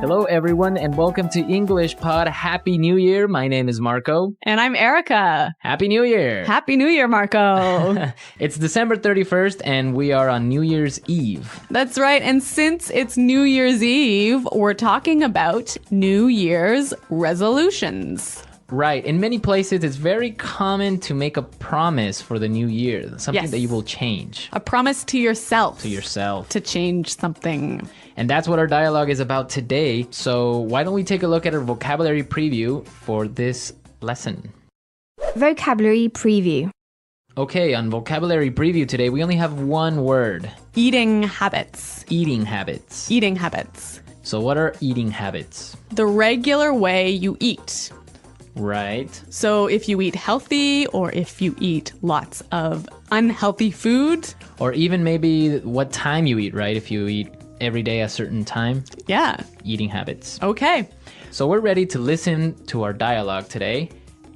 Hello, everyone, and welcome to English Pod. Happy New Year. My name is Marco. And I'm Erica. Happy New Year. Happy New Year, Marco. It's December 31st, and we are on New Year's Eve. That's right. And since it's New Year's Eve, we're talking about New Year's resolutions. Right. In many places, it's very common to make a promise for the new year, something that you will change. A promise to yourself. To yourself. To change something. And that's what our dialogue is about today. So why don't we take a look at our vocabulary preview for this lesson? Vocabulary preview. Okay, on vocabulary preview today, we only have one word. Eating habits. Eating habits. Eating habits. So what are eating habits? The regular way you eat. Right. So if you eat healthy or if you eat lots of unhealthy food. Or even maybe what time you eat, right? If you eat every day a certain time. Yeah. Eating habits. Okay. So we're ready to listen to our dialogue today.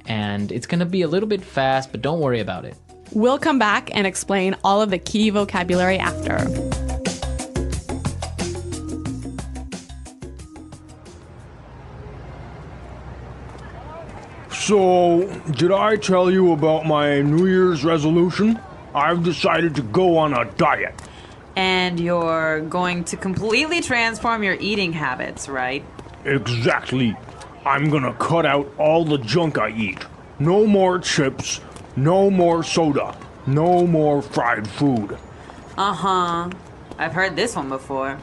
And it's going to be a little bit fast, but don't worry about it. We'll come back and explain all of the key vocabulary after. So, did I tell you about my New Year's resolution? I've decided to go on a diet. And you're going to completely transform your eating habits, right? Exactly. I'm gonna cut out all the junk I eat. No more chips, no more soda, no more fried food. Uh-huh. I've heard this one before.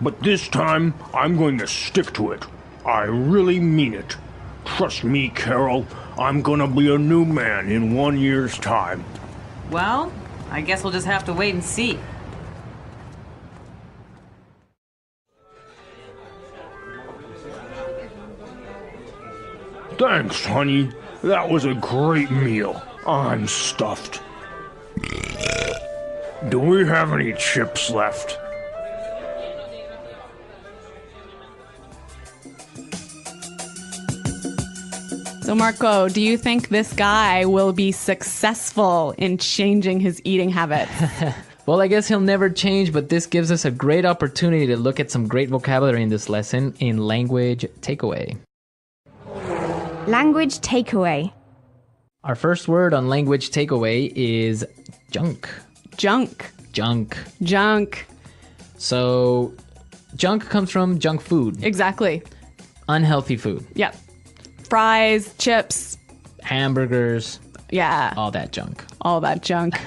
But this time, I'm going to stick to it. I really mean it. Trust me, Carol, I'm gonna be a new man in 1 year's time. Well, I guess we'll just have to wait and see. Thanks, honey. That was a great meal. I'm stuffed. Do we have any chips left? So Marco, do you think this guy will be successful in changing his eating habits? Well, I guess he'll never change, but this gives us a great opportunity to look at some great vocabulary in this lesson in language takeaway. Language takeaway. Our first word on language takeaway is junk. Junk. Junk. Junk. So, junk comes from junk food. Exactly. Unhealthy food. Yep. Fries, chips. Hamburgers. Yeah. All that junk. All that junk.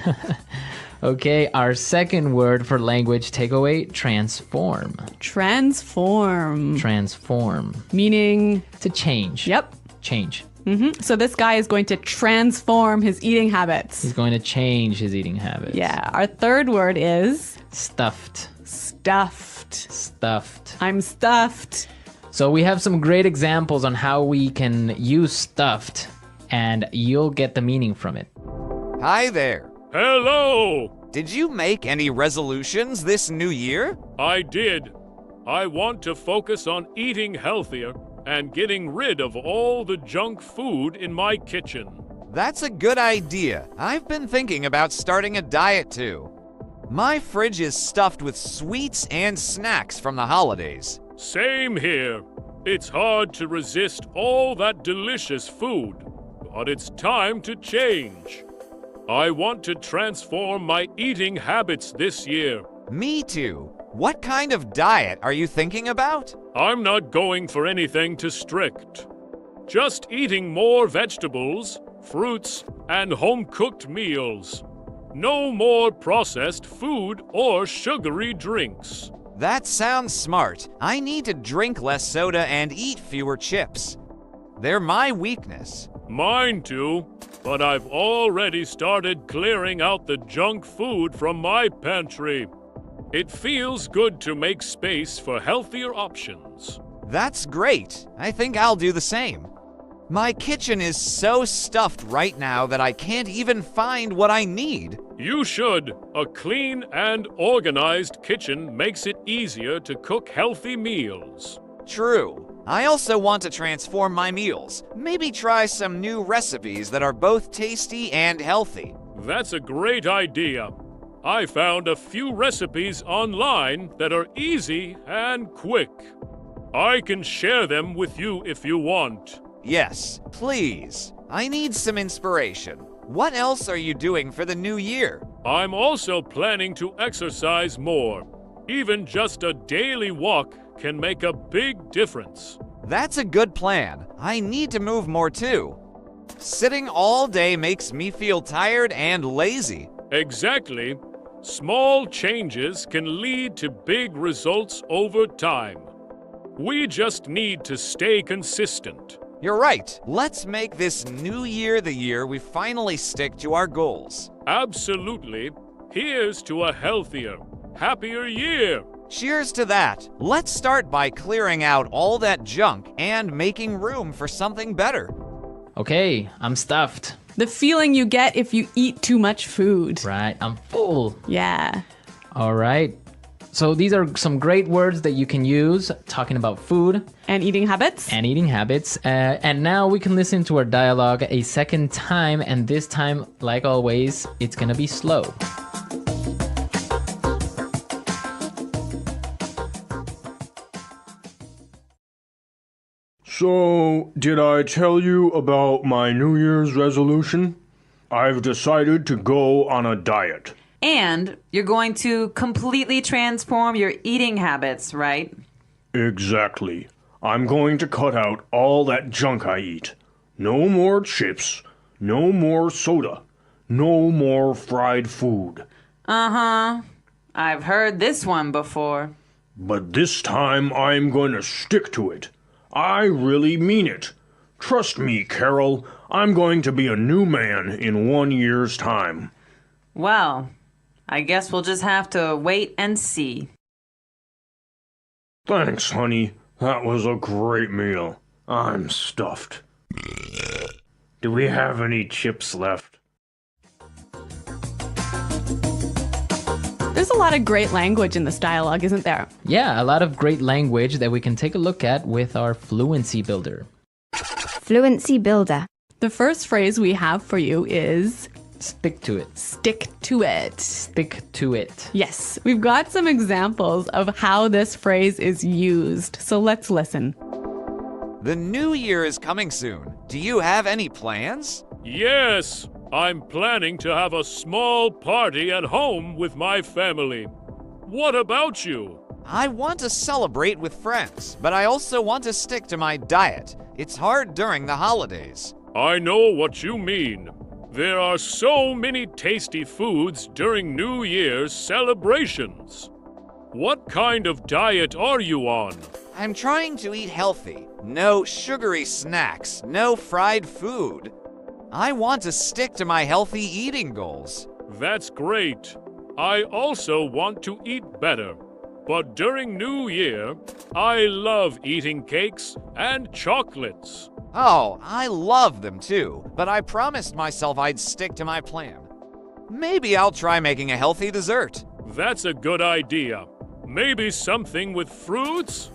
Okay, our second word for language takeaway, transform. Transform. Transform. Meaning? To change. Yep. Change. Mm-hmm. So this guy is going to transform his eating habits. He's going to change his eating habits. Yeah. Our third word is? Stuffed. Stuffed. Stuffed. I'm stuffed. So we have some great examples on how we can use stuffed, and you'll get the meaning from it. Hi there. Hello! Did you make any resolutions this new year? I did. I want to focus on eating healthier and getting rid of all the junk food in my kitchen. That's a good idea. I've been thinking about starting a diet too. My fridge is stuffed with sweets and snacks from the holidays. Same here. It's hard to resist all that delicious food, but it's time to change. I want to transform my eating habits this year. Me too. What kind of diet are you thinking about? I'm not going for anything too strict. Just eating more vegetables, fruits, and home-cooked meals. No more processed food or sugary drinks. That sounds smart. I need to drink less soda and eat fewer chips. They're my weakness. Mine too, but I've already started clearing out the junk food from my pantry. It feels good to make space for healthier options. That's great. I think I'll do the same. My kitchen is so stuffed right now that I can't even find what I need. You should. A clean and organized kitchen makes it easier to cook healthy meals. True. I also want to transform my meals. Maybe try some new recipes that are both tasty and healthy. That's a great idea. I found a few recipes online that are easy and quick. I can share them with you if you want. Yes, please. I need some inspiration. What else are you doing for the new year? I'm also planning to exercise more. Even just a daily walk can make a big difference. That's a good plan. I need to move more too. Sitting all day makes me feel tired and lazy. Exactly. Small changes can lead to big results over time. We just need to stay consistent. You're right. Let's make this new year the year we finally stick to our goals. Absolutely. Here's to a healthier, happier year. Cheers to that. Let's start by clearing out all that junk and making room for something better. Okay, I'm stuffed. The feeling you get if you eat too much food. Right, I'm full. Yeah. All right. So these are some great words that you can use talking about food And eating habits? and eating habits. And now we can listen to our dialogue a second time. And this time, like always, it's going to be slow. So, did I tell you about my New Year's resolution? I've decided to go on a diet. And you're going to completely transform your eating habits, right? Exactly. I'm going to cut out all that junk I eat. No more chips. No more soda. No more fried food. Uh-huh. I've heard this one before. But this time I'm going to stick to it. I really mean it. Trust me, Carol. I'm going to be a new man in 1 year's time. Well, I guess we'll just have to wait and see. Thanks, honey. That was a great meal. I'm stuffed. Do we have any chips left? There's a lot of great language in this dialogue, isn't there? Yeah, a lot of great language that we can take a look at with our Fluency Builder. Fluency Builder. The first phrase we have for you is Stick to it. stick to it. Stick to it. Yes, we've got some examples of how this phrase is used. So let's listen. The new year is coming soon. Do you have any plans? Yes, I'm planning to have a small party at home with my family. What about you? I want to celebrate with friends, but I also want to stick to my diet. It's hard during the holidays. I know what you mean. There are so many tasty foods during New Year's celebrations. What kind of diet are you on? I'm trying to eat healthy. No sugary snacks, no fried food. I want to stick to my healthy eating goals. That's great. I also want to eat better. But during New Year, I love eating cakes and chocolates. Oh, I love them too, but I promised myself I'd stick to my plan. Maybe I'll try making a healthy dessert. That's a good idea. Maybe something with fruits?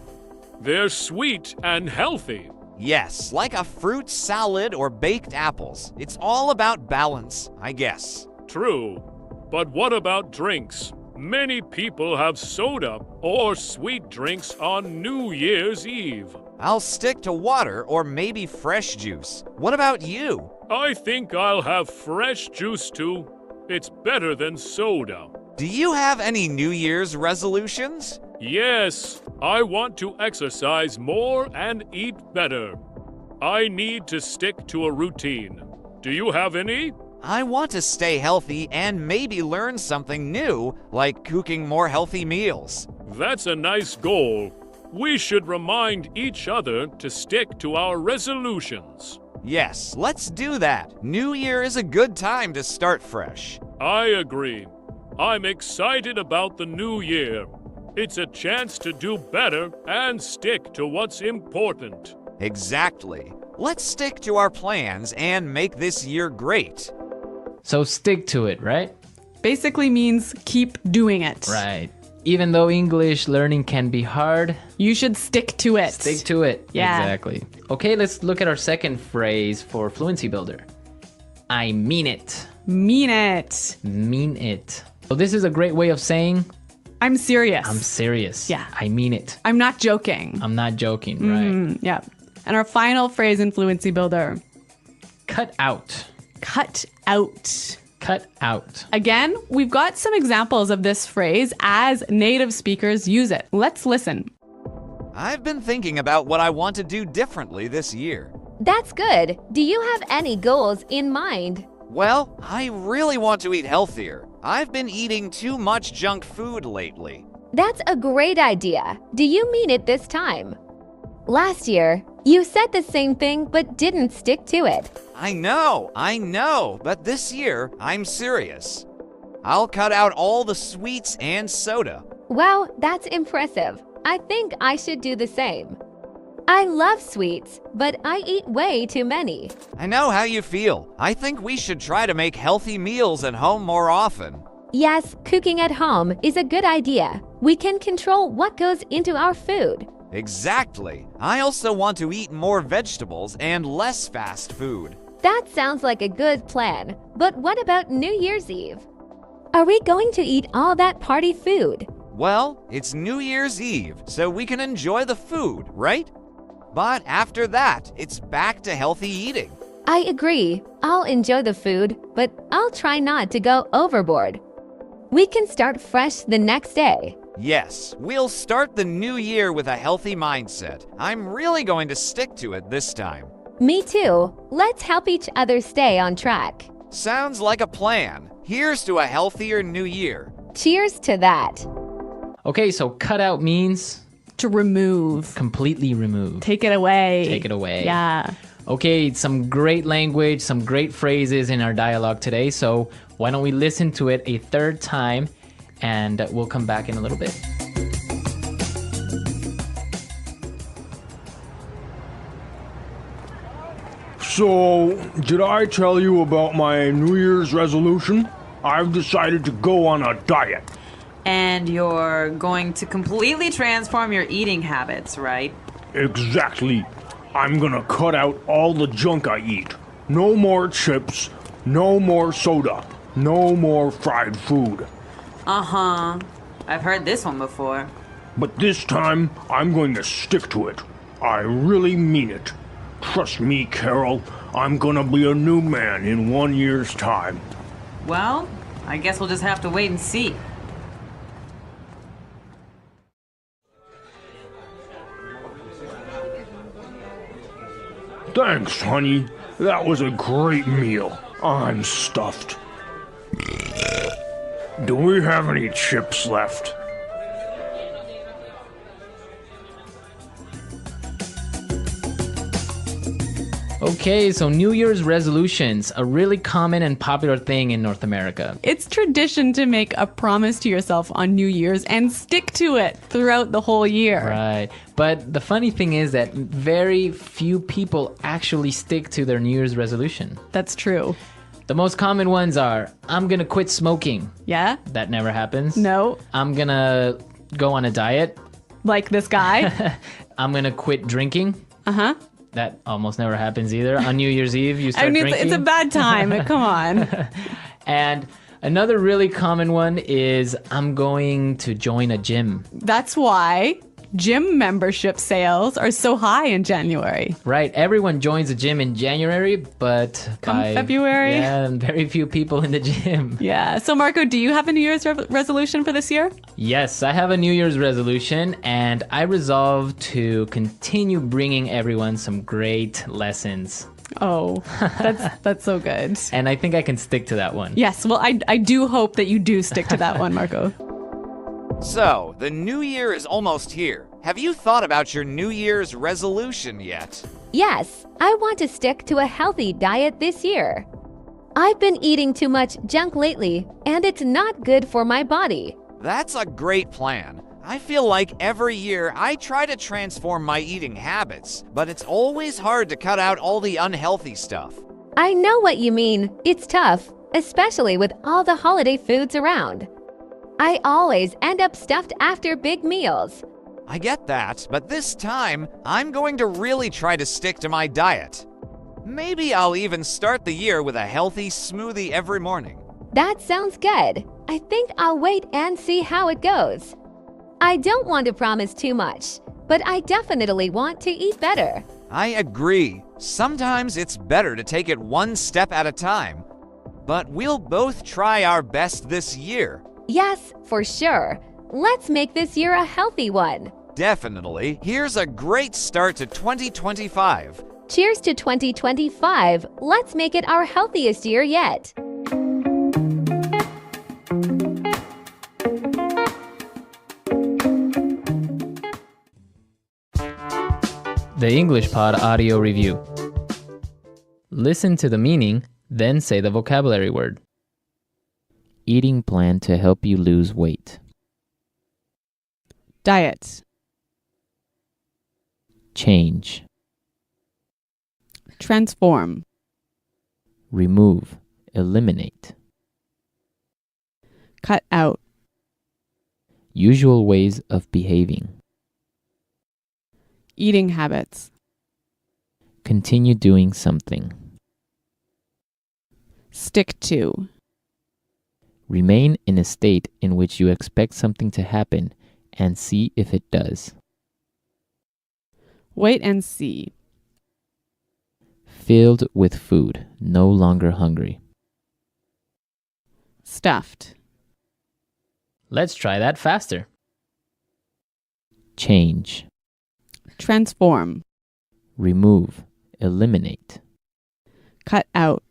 They're sweet and healthy. Yes, like a fruit salad or baked apples. It's all about balance, I guess. True. But what about drinks? Many people have soda or sweet drinks on New Year's Eve. I'll stick to water or maybe fresh juice. What about you? I think I'll have fresh juice too. It's better than soda. Do you have any New Year's resolutions? Yes, I want to exercise more and eat better. I need to stick to a routine. Do you have any? I want to stay healthy and maybe learn something new, like cooking more healthy meals. That's a nice goal. We should remind each other to stick to our resolutions. Yes, let's do that. New Year is a good time to start fresh. I agree. I'm excited about the new year. It's a chance to do better and stick to what's important. Exactly. Let's stick to our plans and make this year great. So stick to it, right? Basically means keep doing it. Right. Even though English learning can be hard, You should stick to it. stick to it. Yeah. Exactly. Okay, let's look at our second phrase for Fluency Builder. I mean it. Mean it. Mean it. So this is a great way of saying I'm serious. I'm serious. Yeah. I mean it. I'm not joking. I'm not joking, right? Yeah. And our final phrase in Fluency Builder. Cut out. Cut out. Cut out. Again, we've got some examples of this phrase as native speakers use it. Let's listen. I've been thinking about what I want to do differently this year. That's good. Do you have any goals in mind? Well, I really want to eat healthier. I've been eating too much junk food lately. That's a great idea. Do you mean it this time? Last year, you said the same thing but didn't stick to it. I know, but this year, I'm serious. I'll cut out all the sweets and soda. Wow, that's impressive. I think I should do the same. I love sweets, but I eat way too many. I know how you feel. I think we should try to make healthy meals at home more often. Yes, cooking at home is a good idea. We can control what goes into our food. Exactly. I also want to eat more vegetables and less fast food. That sounds like a good plan. But what about New Year's Eve? Are we going to eat all that party food? Well, it's New Year's Eve, so we can enjoy the food, right? But after that, it's back to healthy eating. I agree. I'll enjoy the food, but I'll try not to go overboard. We can start fresh the next day. Yes, we'll start the new year with a healthy mindset. I'm really going to stick to it this time. Me too. Let's help each other stay on track. Sounds like a plan. Here's to a healthier new year. Cheers to that. Okay, so cut out means To remove. completely remove. Take it away. Take it away. Yeah. Okay, some great language, some great phrases in our dialogue today. So why don't we listen to it a third time and we'll come back in a little bit. So, did I tell you about my New Year's resolution? I've decided to go on a diet. And you're going to completely transform your eating habits, right? Exactly. I'm gonna cut out all the junk I eat. No more chips, no more soda, no more fried food. Uh-huh. I've heard this one before. But this time, I'm going to stick to it. I really mean it. Trust me, Carol, I'm gonna be a new man in 1 year's time. Well, I guess we'll just have to wait and see. Thanks, honey. That was a great meal. I'm stuffed. Do we have any chips left? Okay, so New Year's resolutions, a really common and popular thing in North America. It's tradition to make a promise to yourself on New Year's and stick to it throughout the whole year. Right. But the funny thing is that very few people actually stick to their New Year's resolution. That's true. The most common ones are, I'm gonna quit smoking. Yeah? That never happens. No? I'm gonna go on a diet. Like this guy? I'm gonna quit drinking. Uh-huh. That almost never happens either. On New Year's Eve, you start I mean, drinking. it's a bad time. Come on. And another really common one is, I'm going to join a gym. That's why gym membership sales are so high in January. Right. Everyone joins a gym in January, but Come February? Yeah, very few people in the gym. Yeah. So, Marco, do you have a New Year's resolution for this year? Yes, I have a New Year's resolution, and I resolve to continue bringing everyone some great lessons. Oh, that's so good. And I think I can stick to that one. Yes. Well, I do hope that you do stick to that one, Marco. So, the new year is almost here. Have you thought about your New Year's resolution yet? Yes, I want to stick to a healthy diet this year. I've been eating too much junk lately, and it's not good for my body. That's a great plan. I feel like every year I try to transform my eating habits, but it's always hard to cut out all the unhealthy stuff. I know what you mean. It's tough, especially with all the holiday foods around. I always end up stuffed after big meals. I get that, but this time, I'm going to really try to stick to my diet. Maybe I'll even start the year with a healthy smoothie every morning. That sounds good. I think I'll wait and see how it goes. I don't want to promise too much, but I definitely want to eat better. I agree. Sometimes it's better to take it one step at a time. But we'll both try our best this year. Yes, for sure. Let's make this year a healthy one. Definitely. Here's a great start to 2025. Cheers to 2025. Let's make it our healthiest year yet. The English Pod Audio Review. Listen to the meaning, then say the vocabulary word. Eating plan to help you lose weight. Diet. Change. Transform. Remove. Eliminate. Cut out. Usual ways of behaving. Eating habits. Continue doing something. Stick to. Remain in a state in which you expect something to happen and see if it does. Wait and see. Filled with food, no longer hungry. Stuffed. Let's try that faster. Change. Transform. Remove. Eliminate. Cut out.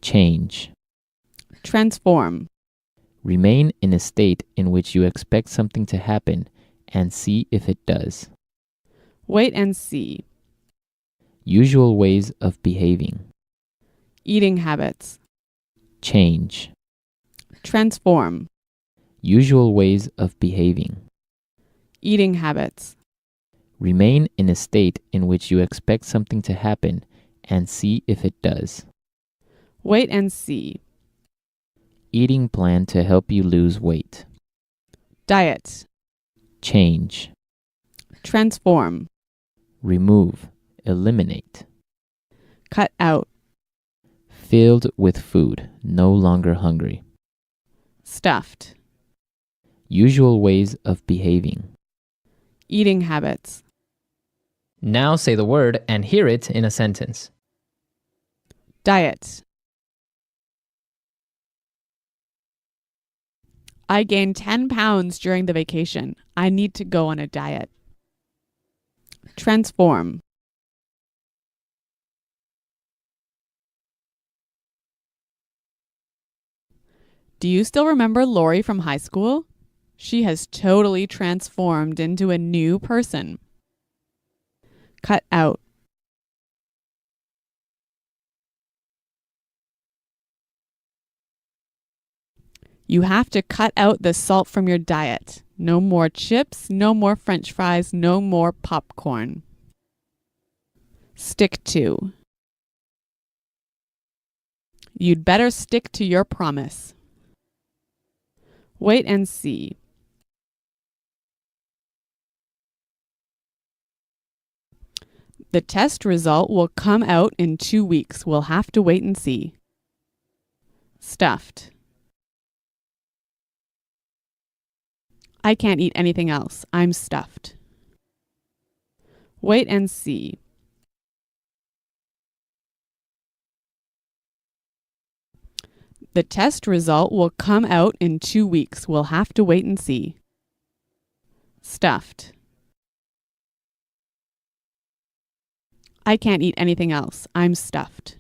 Change. Transform. Remain in a state in which you expect something to happen and see if it does. Wait and see. Usual ways of behaving. Eating habits. Change. Transform. Usual ways of behaving. Eating habits. Remain in a state in which you expect something to happen and see if it does. Wait and see. Eating plan to help you lose weight. Diet. Change. Transform. Remove. Eliminate. Cut out. Filled with food, no longer hungry. Stuffed. Usual ways of behaving. Eating habits. Now say the word and hear it in a sentence. Diet. I gained 10 pounds during the vacation. I need to go on a diet. Transform. Do you still remember Lori from high school? She has totally transformed into a new person. Cut out. You have to cut out the salt from your diet. No more chips, no more French fries, no more popcorn. Stick to. You'd better stick to your promise. Wait and see. The test result will come out in 2 weeks. We'll have to wait and see. Stuffed. I can't eat anything else. I'm stuffed. Wait and see. The test result will come out in 2 weeks. We'll have to wait and see. Stuffed. I can't eat anything else. I'm stuffed.